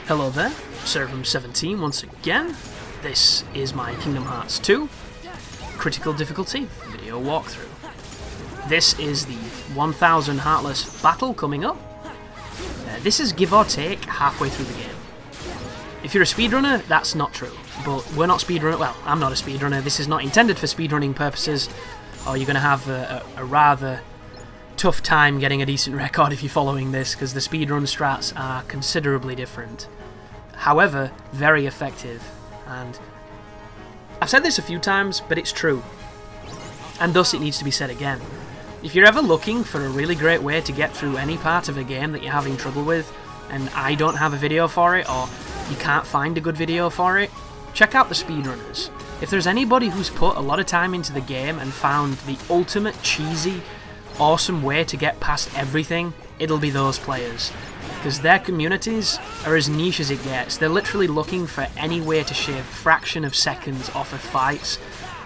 Hello there, Cerebrum17 once again. This is my Kingdom Hearts 2 Critical Difficulty video walkthrough. This is the 1000 Heartless battle coming up. This is give or take halfway through the game. If you're a speedrunner, that's not true. But we're not speedrunner. Well, I'm not a speedrunner. This is not intended for speedrunning purposes, or you're going to have a rather tough time getting a decent record if you're following this, because the speedrun strats are considerably different. However, very effective, and I've said this a few times, but it's true, and thus it needs to be said again. If you're ever looking for a really great way to get through any part of a game that you're having trouble with, and I don't have a video for it, or you can't find a good video for it, check out the speedrunners. If there's anybody who's put a lot of time into the game and found the ultimate cheesy, awesome way to get past everything, it'll be those players. Because their communities are as niche as it gets. They're literally looking for any way to shave a fraction of seconds off of fights,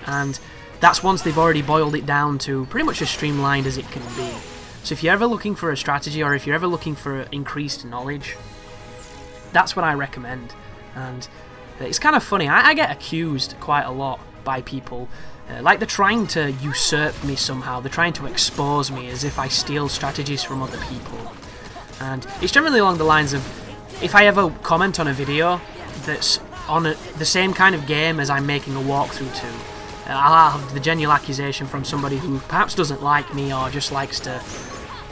and that's once they've already boiled it down to pretty much as streamlined as it can be. So if you're ever looking for a strategy, or if you're ever looking for increased knowledge, that's what I recommend. And it's kind of funny, I get accused quite a lot by people, like they're trying to usurp me somehow, they're trying to expose me as if I steal strategies from other people. And it's generally along the lines of, if I ever comment on a video that's on the same kind of game as I'm making a walkthrough to, I'll have the genuine accusation from somebody who perhaps doesn't like me, or just likes to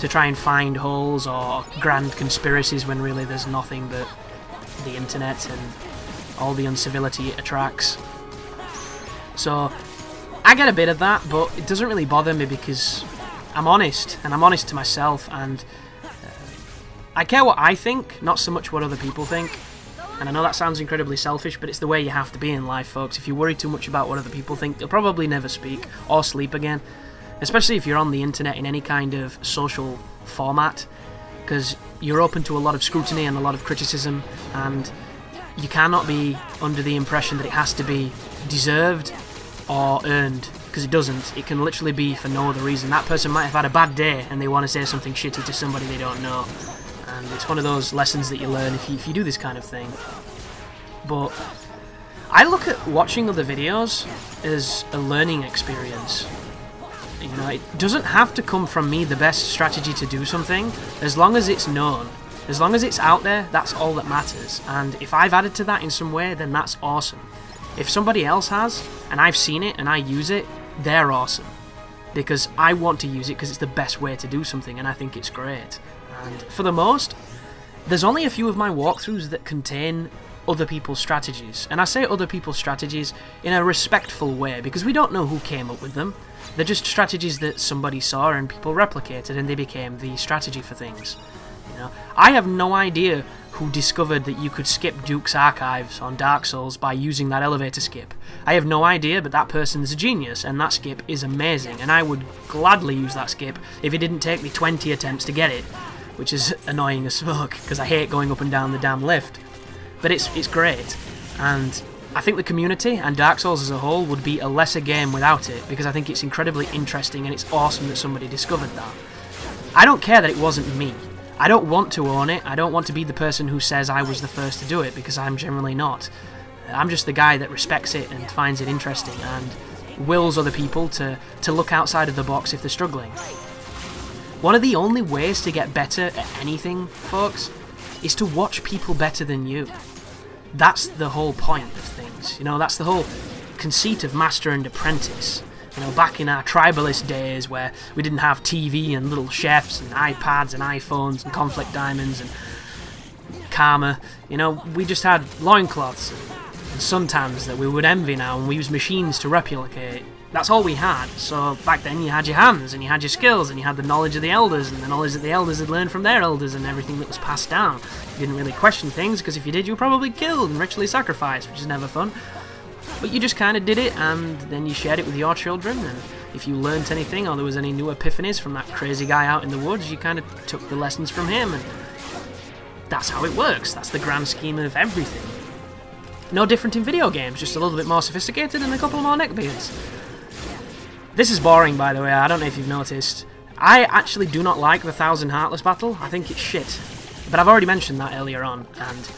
try and find holes or grand conspiracies when really there's nothing but the internet and all the uncivility it attracts. So I get a bit of that, but it doesn't really bother me because I'm honest, and I'm honest to myself, and I care what I think, not so much what other people think. And I know that sounds incredibly selfish, but it's the way you have to be in life, folks. If you worry too much about what other people think, you'll probably never speak or sleep again. Especially if you're on the internet in any kind of social format, because you're open to a lot of scrutiny and a lot of criticism, and you cannot be under the impression that it has to be deserved or earned, because it doesn't. It can literally be for no other reason. That person might have had a bad day and they want to say something shitty to somebody they don't know, and it's one of those lessons that you learn if you do this kind of thing. But I look at watching other videos as a learning experience. You know, it doesn't have to come from me, the best strategy to do something. As long as it's known, as long as it's out there, that's all that matters. And if I've added to that in some way, then that's awesome. If somebody else has, and I've seen it and I use it, they're awesome. Because I want to use it because it's the best way to do something, and I think it's great. And for the most, there's only a few of my walkthroughs that contain other people's strategies. And I say other people's strategies in a respectful way, because we don't know who came up with them. They're just strategies that somebody saw and people replicated, and they became the strategy for things. You know, I have no idea who discovered that you could skip Duke's Archives on Dark Souls by using that elevator skip. I have no idea, but that person's a genius, and that skip is amazing, and I would gladly use that skip if it didn't take me 20 attempts to get it, which is annoying as fuck, because I hate going up and down the damn lift. But it's great, and I think the community and Dark Souls as a whole would be a lesser game without it, because I think it's incredibly interesting and it's awesome that somebody discovered that. I don't care that it wasn't me. I don't want to own it. I don't want to be the person who says I was the first to do it, because I'm generally not. I'm just the guy that respects it and finds it interesting and wills other people to look outside of the box if they're struggling. One of the only ways to get better at anything, folks, is to watch people better than you. That's the whole point of things. You know, that's the whole conceit of master and apprentice. You know, back in our tribalist days where we didn't have TV and little chefs and iPads and iPhones and conflict diamonds and karma, you know, we just had loincloths and suntans that we would envy now, and we use machines to replicate. That's all we had. So back then you had your hands and you had your skills and you had the knowledge of the elders and the knowledge that the elders had learned from their elders and everything that was passed down. You didn't really question things, because if you did, you were probably killed and ritually sacrificed, which is never fun. But you just kind of did it, and then you shared it with your children, and if you learnt anything or there was any new epiphanies from that crazy guy out in the woods, you kind of took the lessons from him, and that's how it works. That's the grand scheme of everything. No different in video games, just a little bit more sophisticated and a couple more neckbeards. This is boring, by the way, I don't know if you've noticed. I actually do not like the 1000 Heartless battle. I think it's shit. But I've already mentioned that earlier on, and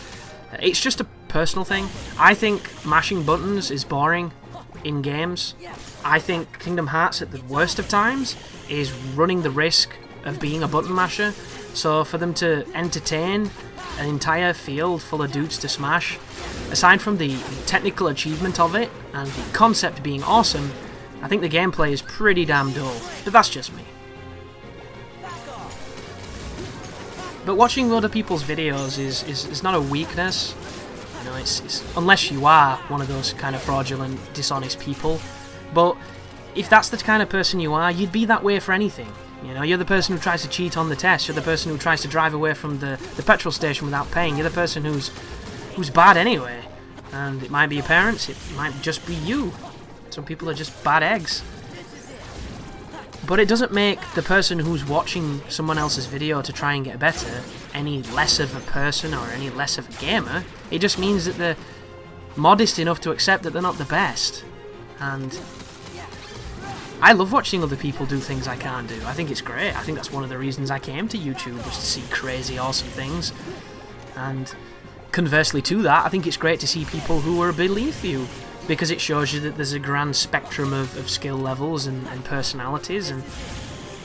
It's just a personal thing. I think mashing buttons is boring in games. I think Kingdom Hearts at the worst of times is running the risk of being a button masher. So for them to entertain an entire field full of dudes to smash, aside from the technical achievement of it and the concept being awesome, I think the gameplay is pretty damn dull. But that's just me. But watching other people's videos is not a weakness. You know, it's unless you are one of those kind of fraudulent, dishonest people. But if that's the kind of person you are, you'd be that way for anything. You know, you're the person who tries to cheat on the test. You're the person who tries to drive away from the petrol station without paying. You're the person who's bad anyway. And it might be your parents. It might just be you. Some people are just bad eggs. But it doesn't make the person who's watching someone else's video to try and get better any less of a person or any less of a gamer. It just means that they're modest enough to accept that they're not the best. And I love watching other people do things I can't do. I think it's great. I think that's one of the reasons I came to YouTube, was to see crazy, awesome things. And conversely to that, I think it's great to see people who are beneath you, because it shows you that there's a grand spectrum of skill levels and personalities, and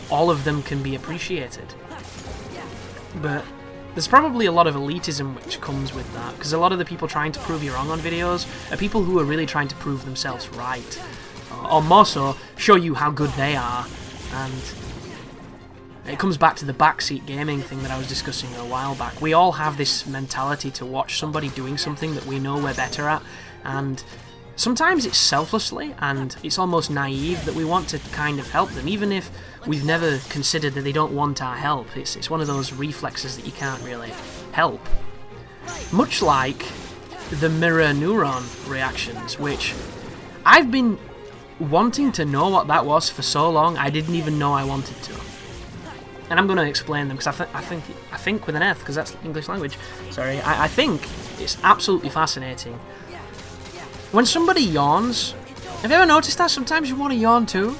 all of them can be appreciated. But there's probably a lot of elitism which comes with that, because a lot of the people trying to prove you wrong on videos are people who are really trying to prove themselves right, or more so, show you how good they are. And it comes back to the backseat gaming thing that I was discussing a while back. We all have this mentality to watch somebody doing something that we know we're better at, and sometimes it's selflessly and it's almost naive that we want to kind of help them, even if we've never considered that they don't want our help. It's one of those reflexes that you can't really help. Much like the mirror neuron reactions, which I've been wanting to know what that was for so long, I didn't even know I wanted to. And I'm going to explain them, because I think with an F, because that's English language. Sorry, I think it's absolutely fascinating. When somebody yawns, have you ever noticed that? Sometimes you want to yawn too.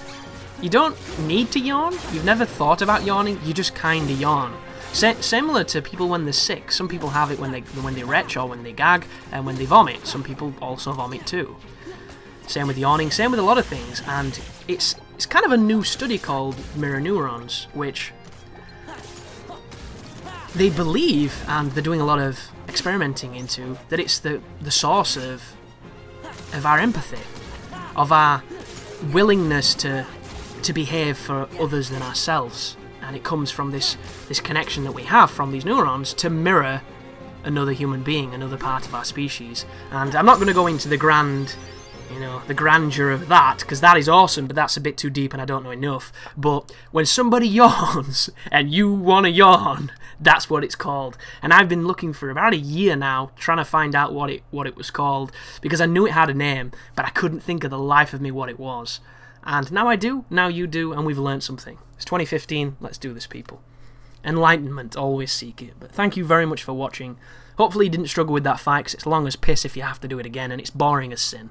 You don't need to yawn. You've never thought about yawning. You just kind of yawn. Similar to people when they're sick. Some people have it when they retch or when they gag and when they vomit. Some people also vomit too. Same with yawning. Same with a lot of things. And it's kind of a new study called mirror neurons, which they believe, and they're doing a lot of experimenting into, that it's the source of our empathy, of our willingness to behave for others than ourselves. And it comes from this connection that we have from these neurons to mirror another human being, another part of our species. And I'm not going to go into the the grandeur of that, because that is awesome, but that's a bit too deep and I don't know enough. But when somebody yawns and you want to yawn, that's what it's called. And I've been looking for about a year now, trying to find out what it was called, because I knew it had a name, but I couldn't think of the life of me what it was. And now I do, now you do, and we've learned something. It's 2015, let's do this, people. Enlightenment, always seek it. But thank you very much for watching. Hopefully you didn't struggle with that fight, because it's long as piss if you have to do it again, and it's boring as sin.